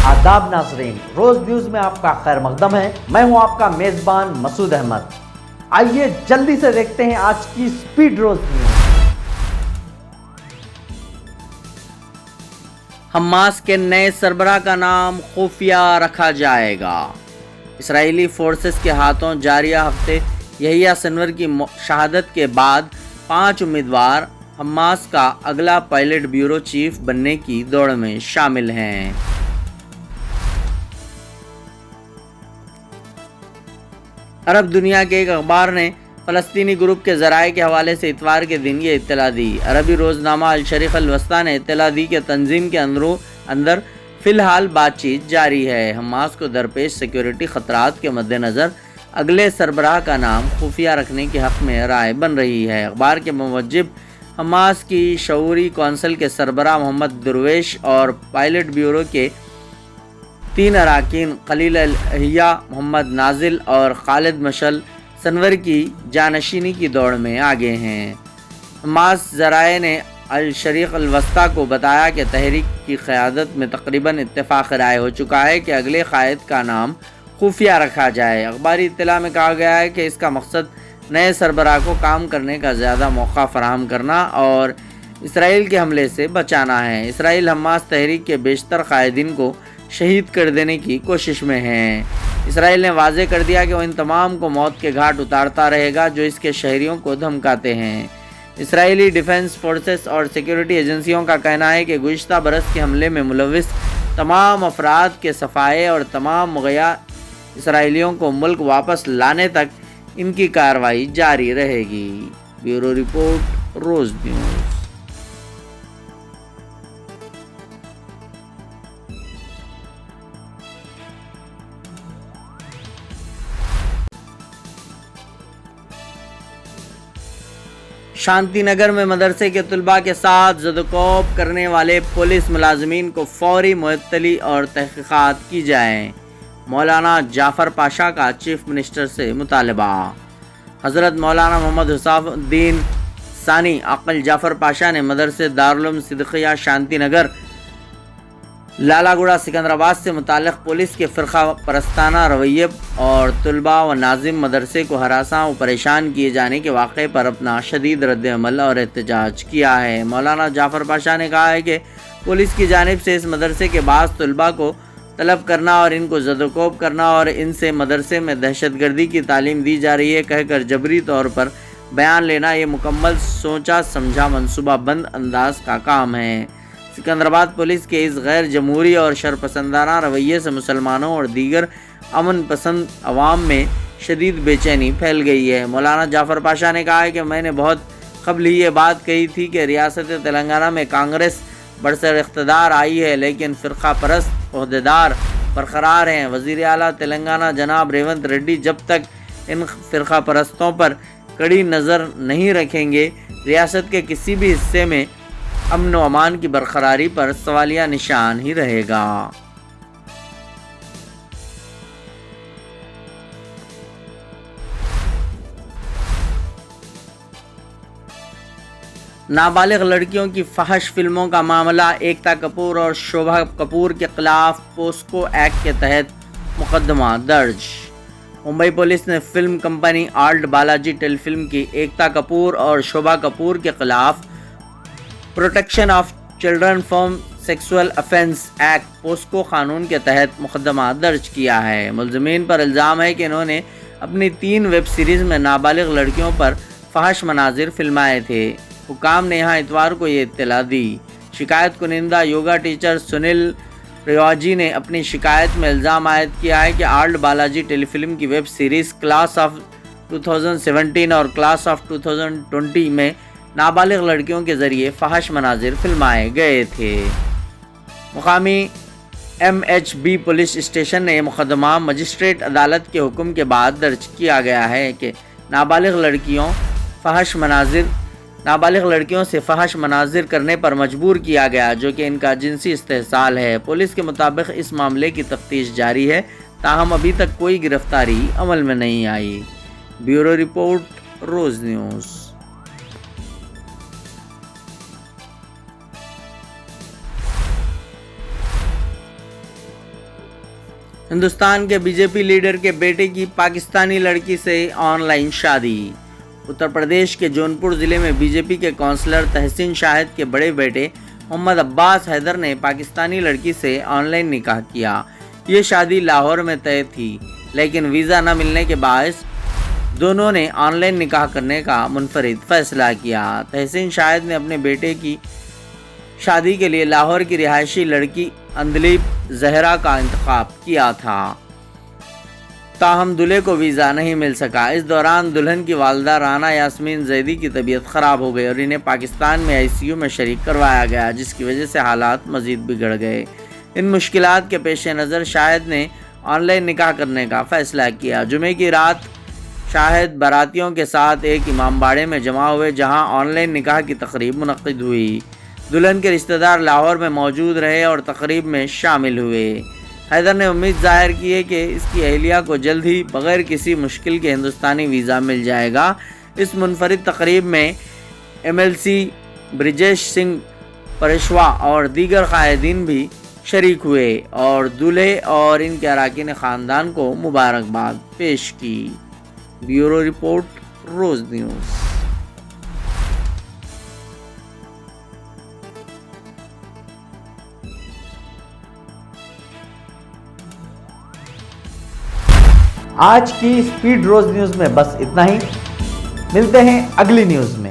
आदाब नाजरीन, रोज न्यूज में आपका खैर मकदम है। मैं हूं आपका मेजबान मसूद अहमद। आइए जल्दी से देखते हैं आज की स्पीड रोज न्यूज। हमास के नए सरबराह का नाम खुफिया रखा जाएगा। इसराइली फोर्सेस के हाथों जारिया हफ्ते यहिया सिनवर की शहादत के बाद 5 उम्मीदवार हमास का अगला पायलट ब्यूरो चीफ बनने की दौड़ में शामिल हैं। अरब दुनिया के एक अखबार ने फ़लस्तीनी ग्रुप के ज़राए के हवाले से इतवार के दिन ये इत्तला दी। अरबी रोज़नामा अल शरीक़ अल वस्ता ने इत्तला दी कि तंजीम के अंदर फ़िलहाल बातचीत जारी है। हमास को दरपेश सिक्योरिटी ख़तरात के मद्देनज़र अगले सरबराह का नाम खुफिया रखने के हक़ में राय बन रही है। अखबार के मुवज्जिब हमास की शऊरी कौंसिल के सरबराह मोहम्मद दरवेश और पायलट ब्यूरो के 3 अरकान खलील अल-अहिया, मोहम्मद नाजिल और खालिद मशल सनवर की जानशीनी की दौड़ में आगे हैं। हमास ज़राए ने अल शरीक़ अल वस्ता को बताया कि तहरीक की क़यादत में तकरीबन इत्तेफ़ाक़ राय हो चुका है कि अगले क़ायद का नाम खुफिया रखा जाए। अखबारी इत्तला में कहा गया है कि इसका मकसद नए सरबराह को काम करने का ज़्यादा मौका फराहम करना और इसराइल के हमले से बचाना है। इसराइल हमास तहरीक के बेशतर क़ायदीन को शहीद कर देने की कोशिश में हैं। इसराइल ने वाज़ेह कर दिया कि वो इन तमाम को मौत के घाट उतारता रहेगा जो इसके शहरियों को धमकाते हैं। इसराइली डिफेंस फोर्सेस और सिक्योरिटी एजेंसियों का कहना है कि गुज़िश्ता बरस के हमले में मुलव्विस तमाम अफराद के सफ़ाए और तमाम मुग़य्या इसराइलियों को मुल्क वापस लाने तक इनकी कार्रवाई जारी रहेगी। ब्यूरो रिपोर्ट, रोज़ न्यूज़। शांति नगर में मदरसे के तलबा के साथ ज़दकोब करने वाले पुलिस मुलाजमीन को फौरी मुअत्तली और तहक़ीक़ात की जाए। मौलाना जाफ़र पाशा का चीफ मिनिस्टर से मुतालबा। हज़रत मौलाना मोहम्मद हुसैनुद्दीन सानी अक़ल जाफ़र पाशा ने मदरसे दारुल उलूम सिद्दीक़िया शांति नगर लालागुड़ा सिकंदराबाद से मुताल्लिक़ पुलिस के फ़िरक़ा परस्ताना रवैये और तलबा व नाज़िम मदरसे को हरासा व परेशान किए जाने के वाक़े पर अपना शदीद रद्द-ए-अमल और एहतजाज किया है। मौलाना जाफ़र पाशा ने कहा है कि पुलिस की जानिब से इस मदरसे के बाज़ तलबा को तलब करना और इनको ज़दकोब करना और इनसे मदरसे में दहशतगर्दी की तालीम दी जा रही है कहकर जबरी तौर पर बयान लेना ये मुकम्मल सोचा समझा मनसूबा बंद अंदाज का काम है। सिकंदराबाद पुलिस के इस गैर जमहूरी और शरपसंदाना रवैये से मुसलमानों और दीगर अमन पसंद अवाम में शदीद बेचैनी फैल गई है। मौलाना जाफ़र पाशा ने कहा है कि मैंने बहुत क़ब्ल ही ये बात कही थी कि रियासत तेलंगाना में कांग्रेस बरसर इक़्तिदार आई है लेकिन फ़िरक़ा परस्त ओहदेदार बरकरार हैं। वज़ीर आला तेलंगाना जनाब रेवंत रेड्डी जब तक इन फ़िरक़ा परस्तों पर कड़ी नज़र नहीं रखेंगे रियासत के किसी भी हिस्से में अमन व अमान की बरकरारी पर सवालिया निशान ही रहेगा। नाबालिग लड़कियों की फहश फिल्मों का मामला एकता कपूर और शोभा कपूर के खिलाफ पोस्को एक्ट के तहत मुकदमा दर्ज। मुंबई पुलिस ने film company Alt Balaji telefilm की एकता कपूर और शोभा कपूर के खिलाफ protection of children from sexual offence act POCSO कानून के तहत मुकदमा दर्ज किया है। मुलज़मीन पर इल्ज़ाम है कि इन्होंने अपनी 3 वेब सीरीज़ में नाबालिग लड़कियों पर फहश मनाजिर फिल्माए थे। हुकाम ने यहाँ इतवार को ये इत्तला दी। शिकायत कुनिंदा योगा टीचर सुनील रिवाजी ने अपनी शिकायत में इल्ज़ाम आयद किया है कि आल्ट बालाजी टेलीफिल्म की वेब सीरीज़ क्लास ऑफ 2017 और क्लास ऑफ 2020 में नाबालिग लड़कियों के ज़रिए फहश मनाजिर फिल्माए गए थे। मुकामी MHB पुलिस स्टेशन ने मुकदमा मजिस्ट्रेट अदालत के हुक्म के बाद दर्ज किया गया है कि नाबालिग लड़कियों से फहश मनाजिर करने पर मजबूर किया गया जो कि इनका जिनसी इस्तेहसाल है। पुलिस के मुताबिक इस मामले की तफ्तीश जारी है, ताहम अभी तक कोई गिरफ्तारी अमल में नहीं आई। ब्यूरो रिपोर्ट, रोज़ न्यूज़। हिंदुस्तान के बीजेपी लीडर के बेटे की पाकिस्तानी लड़की से ऑनलाइन शादी। उत्तर प्रदेश के जौनपुर जिले में बीजेपी के काउंसलर तहसीन शाहिद के बड़े बेटे मोहम्मद अब्बास हैदर ने पाकिस्तानी लड़की से ऑनलाइन निकाह किया। ये शादी लाहौर में तय थी, लेकिन वीज़ा न मिलने के बायस दोनों ने ऑनलाइन निकाह करने का मुनफरिद फैसला किया। तहसीन शाहिद ने अपने बेटे की शादी के लिए लाहौर की रिहायशी लड़की अंदलीब जहरा का इंतखाब किया था, ताहम दूल्हे को वीज़ा नहीं मिल सका। इस दौरान दुल्हन की वालदा राना यास्मीन जैदी की तबीयत ख़राब हो गई और इन्हें पाकिस्तान में आईसीयू में शरीक करवाया गया, जिसकी वजह से हालात मज़ीद बिगड़ गए। इन मुश्किलात के पेश नज़र शाहिद ने ऑनलाइन निकाह करने का फ़ैसला किया। जुमे की रात शाहिद बारातियों के साथ एक इमामबाड़े में जमा हुए, जहां ऑनलाइन निकाह की तकरीब मुनक्किद हुई। दुल्हन के रिश्तेदार लाहौर में मौजूद रहे और तकरीब में शामिल हुए। हैदर ने उम्मीद जाहिर की है कि इसकी अहलिया को जल्द ही बग़ैर किसी मुश्किल के हिंदुस्तानी वीज़ा मिल जाएगा। इस मुनफरिद तकरीब में MLC ब्रिजेश सिंह परेशवा और दीगर कायदीन भी शरीक हुए और दूल्हे और इनके अरकान ख़ानदान को मुबारकबाद पेश की। ब्यूरो रिपोर्ट, रोज़ न्यूज़। आज की स्पीड रोज न्यूज में बस इतना ही। मिलते हैं अगली न्यूज में।